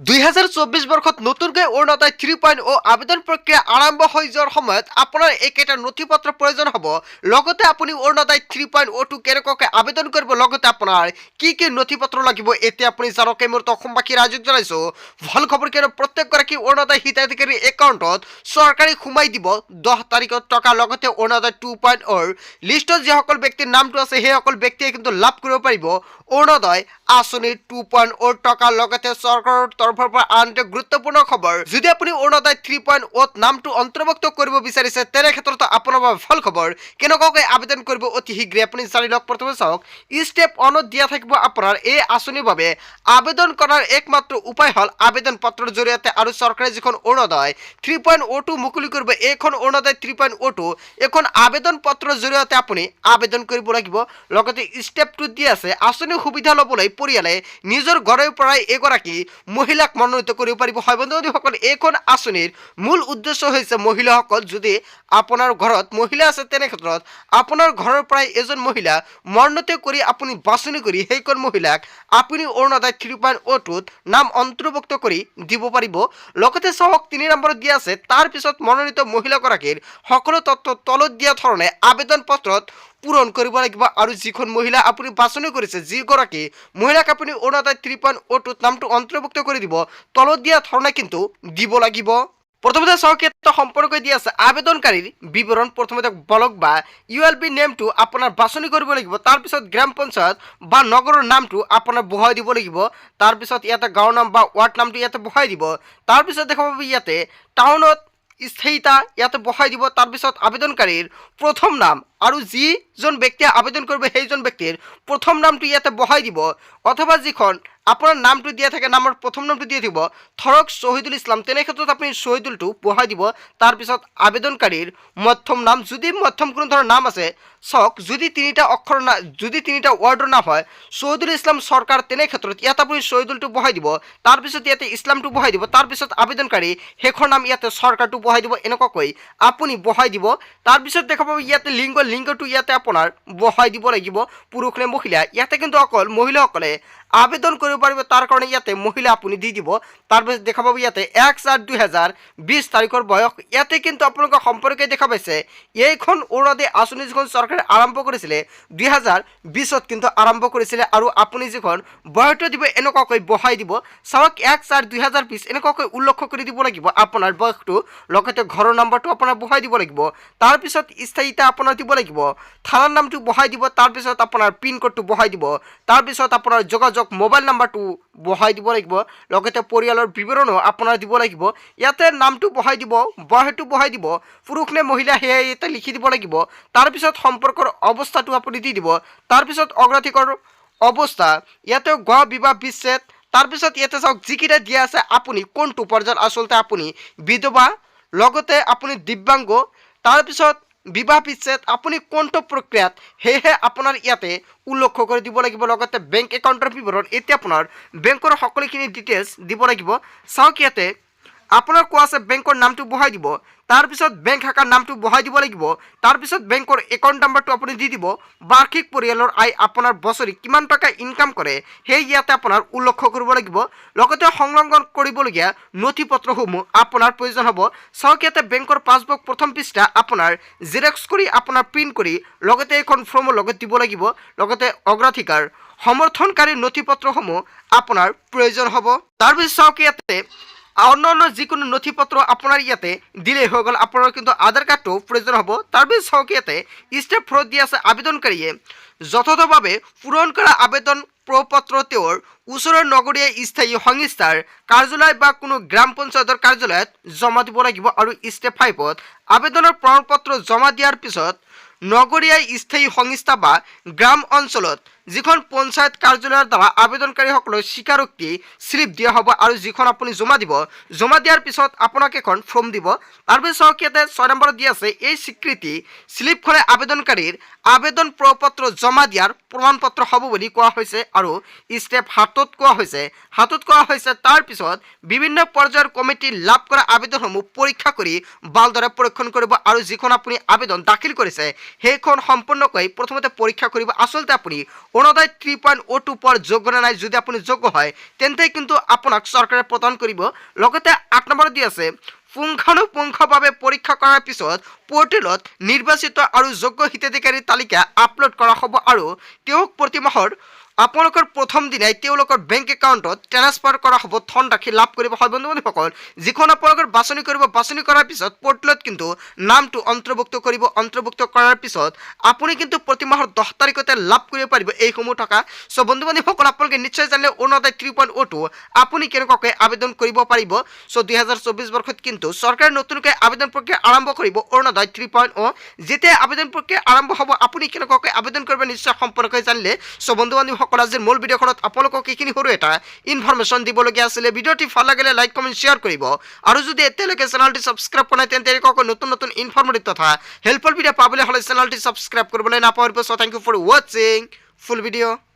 2024 বৰ্ষত নতুনকৈ অৰুণোদয় 3.0 আবেদন প্ৰক্ৰিয়া আৰম্ভ হৈ যোৱাৰ সময়ত আপোনাৰ এইকেইটা নথি পত্ৰ প্ৰয়োজন হ'ব। লগতে আপুনি অৰুণোদয় 3.0 কেনেকৈ আবেদন কৰিব, লগতে আপোনাৰ কি কি নথি পত্ৰ লাগিব এতিয়া আপুনি জানক। এই মুহূৰ্তত অসমবাসী ৰাইজক জনাইছোঁ ভাল খবৰ, কিয়নো প্ৰত্যেকগৰাকী অৰুণোদয় হিতাধিকাৰীৰ একাউণ্টত চৰকাৰে সোমাই দিব 10 তাৰিখত টকা। লগতে অৰুণোদয় 2.0 লিষ্টত যিসকল ব্যক্তিৰ নামটো আছে সেইসকল ব্যক্তিয়ে কিন্তু লাভ কৰিব পাৰিব অৰুণোদয় আঁচনিৰ 2.0 টকা। লগতে চৰকাৰৰ তৰফৰ পৰা আন এটা গুৰুত্বপূৰ্ণ খবৰ, যদি আপুনি অৰুণোদয় 3.0 নামটো অন্তৰ্ভুক্ত কৰিব বিচাৰিছে তেনে ক্ষেত্ৰত আপোনাৰ বাবে ভাল খবৰ। কেনেকৈ আবেদন কৰিব অতি শীঘ্ৰে আপুনি জানি লওক। প্ৰথমে চাওক, ষ্টেপ 1ত দিয়া থাকিব আপোনাৰ এই আঁচনিৰ বাবে আবেদন কৰাৰ একমাত্ৰ উপায় হ'ল আবেদন পত্ৰৰ জৰিয়তে। আৰু চৰকাৰে যিখন অৰুণোদয় 3.0 মুকলি কৰিব, এইখন অৰুণোদয় 3.0 এখন আবেদন পত্ৰৰ জৰিয়তে আপুনি আবেদন কৰিব লাগিব। লগতে ষ্টেপ 2 দি আছে আঁচনিৰ সুবিধা ল'বলৈ পৰিয়ালে নিজৰ ঘৰৰ পৰাই এগৰাকী মহিলাক মনোনীত কৰিব পাৰিব। হয় বন্ধুসকল, এইখন আঁচনিৰ মূল উদ্দেশ্য হৈছে মহিলাসকল, যদি আপোনাৰ ঘৰত মহিলা আছে তেনে ক্ষেত্ৰত আপোনাৰ ঘৰৰ পৰাই এজন মহিলা মনোনীত কৰি আপুনি বাছনি কৰি সেইখন মহিলাক আপুনি অৰুণোদয় 3.0 নাম অন্তৰ্ভুক্ত কৰি দিব পাৰিব। লগতে চাওক 3 নম্বৰত দিয়া আছে তাৰপিছত মনোনীত মহিলাগৰাকীৰ সকলো তথ্য তলত দিয়া ধৰণে আবেদন পত্ৰত পূৰণ কৰিব লাগিব। আৰু যিখন মহিলা আপুনি বাছনি কৰিছে, যিগৰাকী মহিলাক আপুনি অৰুণোদয় 3.0 নামটো অন্তৰ্ভুক্ত কৰি দিব, তলত দিয়া ধৰণে কিন্তু দিব লাগিব। প্ৰথমতে চাওক, এটা সম্পৰ্ক দিয়া আছে আবেদনকাৰীৰ বিৱৰণ। প্ৰথমতে ব্লক বা ULB নেমটো আপোনাৰ বাছনি কৰিব লাগিব। তাৰপিছত গ্ৰাম পঞ্চায়ত বা নগৰৰ নামটো আপোনাৰ বহাই দিব লাগিব। তাৰপিছত ইয়াতে গাঁৱৰ নাম বা ৱাৰ্ড নামটো ইয়াতে বহাই দিব। তাৰপিছত দেখা পাব ইয়াতে টাউনত স্থায়ীতা ইয়াতে বহাই দিব। তাৰপিছত আবেদনকাৰীৰ প্ৰথম নাম আৰু যিজন ব্যক্তিয়ে আবেদন কৰিব সেইজন ব্যক্তিৰ প্ৰথম নামটো ইয়াতে বহাই দিব, অথবা যিখন আপোনাৰ নামটো দিয়া থাকে নামৰ প্ৰথম নামটো দিয়ে দিব, ধৰক শহীদুল ইছলাম, তেনে ক্ষেত্ৰত আপুনি শহীদুলটো বহাই দিব। তাৰপিছত আবেদনকাৰীৰ মধ্যম নাম, যদি মধ্যম কোনো ধৰণৰ নাম আছে, চাওক যদি 3টা অক্ষৰ না, যদি 3টা ৱাৰ্ডৰ নাম হয় শহীদুল ইছলাম সৰকাৰ, তেনে ক্ষেত্ৰত ইয়াত আপুনি শহীদুলটো বহাই দিব। তাৰপিছত ইয়াতে ইছলামটো বহাই দিব। তাৰপিছত আবেদনকাৰী শেষৰ নাম ইয়াতে সৰকাৰটো বহাই দিব। এনেকুৱাকৈ আপুনি বহাই দিব। তাৰপিছত দেখা পাব ইয়াতে লিংগটো ইয়াতে আপোনাৰ বহাই দিব লাগিব, পুৰুষ নে মহিলা। ইয়াতে কিন্তু অকল মহিলাসকলে আবেদন কৰিব পাৰিব, তাৰ কাৰণে ইয়াতে মহিলা আপুনি দি দিব। তাৰপিছত দেখা পাব ইয়াতে 1/4/2020 তাৰিখৰ বয়স। ইয়াতে কিন্তু আপোনালোকৰ সম্পৰ্কে দেখা পাইছে এইখন অৰুণোদয় আঁচনি যিখন চৰকাৰে আৰম্ভ কৰিছিলে 2020ত কিন্তু আৰম্ভ কৰিছিলে। আৰু আপুনি যিখন বয়সটো দিব এনেকুৱাকৈ বহাই দিব। চাওক 1/4/2020 এনেকুৱাকৈ উল্লেখ কৰি দিব লাগিব আপোনাৰ বয়সটো। লগতে ঘৰৰ নম্বৰটো আপোনাৰ বহাই দিব লাগিব। তাৰপিছত স্থায়ীতা আপোনাৰ দিব লাগিব, থানাৰ নামটো বহাই দিব। তাৰপিছত আপোনাৰ পিনক'ডটো বহাই দিব। তাৰপিছত আপোনাৰ যোগাযোগ মোবাইল নাম্বাৰটো বহাই দিব লাগিব। লগতে পৰিয়ালৰ বিৱৰণো আপোনাৰ দিব লাগিব। ইয়াতে নামটো বহাই দিব, বয়সটো বহাই দিব, পুৰুষ নে মহিলা সেয়া ইয়াতে লিখি দিব লাগিব। তাৰপিছত সম্পৰ্কৰ অৱস্থাটো আপুনি দি দিব। তাৰপিছত অগ্ৰাধিকাৰ অৱস্থা, ইয়াতে বিবাহ বিচ্ছেদ। তাৰপিছত ইয়াতে চাওক যিকেইটা দিয়া আছে আপুনি কোনটো পৰ্যায়ত, আচলতে আপুনি বিধৱা, লগতে আপুনি দিব্যাংগ, তাৰপিছত বিবাহ বিচ্ছেদ, আপুনি কোনটো প্ৰক্ৰিয়াত সেয়েহে আপোনাৰ ইয়াতে উল্লেখ কৰি দিব লাগিব। লগতে বেংক একাউণ্টৰ বিৱৰণ, এতিয়া আপোনাৰ বেংকৰ সকলোখিনি ডিটেইলছ দিব লাগিব। চাওক ইয়াতে আপোনাৰ কোৱা আছে বেংকৰ নামটো বহাই দিব। তাৰপিছত বেংক শাখাৰ নামটো বহাই দিব লাগিব। তাৰপিছত বেংকৰ একাউণ্ট নাম্বাৰটো আপুনি দি দিব। বাৰ্ষিক পৰিয়ালৰ আয়, আপোনাৰ বছৰি কিমান টকা ইনকাম কৰে সেই ইয়াতে আপোনাৰ উল্লেখ কৰিব লাগিব। লগতে সংলগ্ন কৰিবলগীয়া নথি পত্ৰসমূহ আপোনাৰ প্ৰয়োজন হ'ব। চাওক ইয়াতে বেংকৰ পাছবুক প্ৰথম পৃষ্ঠা আপোনাৰ জেৰক্স কৰি আপোনাৰ প্ৰিণ্ট কৰি লগতে এখন ফৰ্মৰ লগত দিব লাগিব। লগতে অগ্ৰাধিকাৰ সমৰ্থনকাৰী নথি পত্ৰসমূহ আপোনাৰ প্ৰয়োজন হ'ব। তাৰপিছত চাওক ইয়াতে অন্যান্য যিকোনো নথি পত্ৰ আপোনাৰ ইয়াতে দিলেই হৈ গ'ল। আপোনাৰ কিন্তু আধাৰ কাৰ্ডটো প্ৰয়োজন হ'ব। তাৰপিছত চাওক ইয়াতে ষ্টেপ 4 দিয়া আছে আবেদনকাৰীয়ে যথাযথভাৱে পূৰণ কৰা আবেদন প্ৰপত্ৰ তেওঁৰ ওচৰৰ নগৰীয়া স্থায়ী সংস্থাৰ কাৰ্যালয় বা কোনো গ্ৰাম পঞ্চায়তৰ কাৰ্যালয়ত জমা দিব লাগিব। আৰু ষ্টেপ 5ত আবেদনৰ প্ৰমাণপত্ৰ জমা দিয়াৰ পিছত নগৰীয়া স্থায়ী সংস্থা বা গ্ৰাম অঞ্চলত যিখন পঞ্চায়ত কাৰ্যালয়ৰ দ্বাৰা আবেদনকাৰীসকলক স্বীকাৰোক্তি স্লিপ দিয়া হ'ব। আৰু যিখন আপুনি জমা দিব, জমা দিয়াৰ পিছত আপোনাক এখন ফৰ্ম দিব। তাৰপিছত চাওক ইয়াতে 6 নম্বৰত দিয়া আছে এই স্বীকৃতি স্লিপখনে আবেদনকাৰীৰ আবেদন প্ৰপত্ৰ জমা দিয়াৰ প্ৰমাণপত্ৰ হ'ব বুলি কোৱা হৈছে। আৰু ষ্টেপ 7ত কোৱা হৈছে তাৰপিছত বিভিন্ন পৰ্যায়ৰ কমিটি লাভ কৰা আবেদনসমূহ পৰীক্ষা কৰি ভালদৰে পৰীক্ষণ কৰিব। আৰু যিখন আপুনি আবেদন দাখিল কৰিছে সেইখন সম্পূৰ্ণকৈ প্ৰথমতে পৰীক্ষা কৰিব। আচলতে আপুনি অৰুণোদয় 3.02 পৰ যোগ্য নে নাই যদি আপুনি যোগ্য হয় তেন্তে কিন্তু আপোনাক চৰকাৰে প্ৰদান কৰিব লগতে 8 নম্বৰত দি আছে পুংখানুপুংখভাৱে পৰীক্ষা কৰাৰ পিছত পোৰ্টেলত নিৰ্বাচিত আৰু যোগ্য হিতাধিকাৰীৰ তালিকা আপলোড কৰা হ'ব আৰু তেওঁক প্ৰতি মাহৰ আপোনালোকৰ প্ৰথম দিনাই তেওঁলোকৰ বেংক একাউণ্টত ট্ৰান্সফাৰ কৰা হ'ব ধনৰাশি লাভ কৰিব হয় বন্ধু বান্ধৱীসকল যিখন আপোনালোকৰ বাছনি কৰিব বাছনি কৰাৰ পিছত পোৰ্টেলত কিন্তু নামটো অন্তৰ্ভুক্ত কৰাৰ পিছত আপুনি কিন্তু প্ৰতি মাহৰ 10 তাৰিখতে লাভ কৰিব পাৰিব এইসমূহ টকা চ' বন্ধু বান্ধৱীসকল আপোনালোকে নিশ্চয় জানিলে অৰুণোদয় 3.02 আপুনি কেনেকুৱাকৈ আবেদন কৰিব পাৰিব চ' 2024 বৰ্ষত কিন্তু চৰকাৰে নতুনকৈ আবেদন প্ৰক্ৰিয়া আৰম্ভ কৰিব অৰুণোদয় 3.0 যেতিয়া আবেদন প্ৰক্ৰিয়া আৰম্ভ হ'ব আপুনি কেনেকুৱাকৈ আবেদন কৰিব নিশ্চয় সম্পূৰ্ণকৈ জানিলে চ' বন্ধু বান্ধৱীসকল আজিৰ মূল ভিডিঅ'খনত আপোনালোকক এইখিনি সৰু এটা ইনফৰমেশ্যন দিবলগীয়া আছিলে ভিডিঅ'টি ভাল লাগিলে লাইক কমেণ্ট শ্বেয়াৰ কৰিব আৰু যদি এতিয়ালৈকে চেনেলটি ছাবস্ক্ৰাইব কৰা নাই তেন্তে এনেকুৱাকৈ নতুন ইনফৰমেটিভ তথা হেল্পফুল ভিডিঅ' পাবলৈ হ'লে চেনেলটি ছাবস্ক্ৰাইব কৰিবলৈ নাপাহৰিব চ' থেংক ইউ ফৰ ৱাচিং ফুল ভিডিঅ'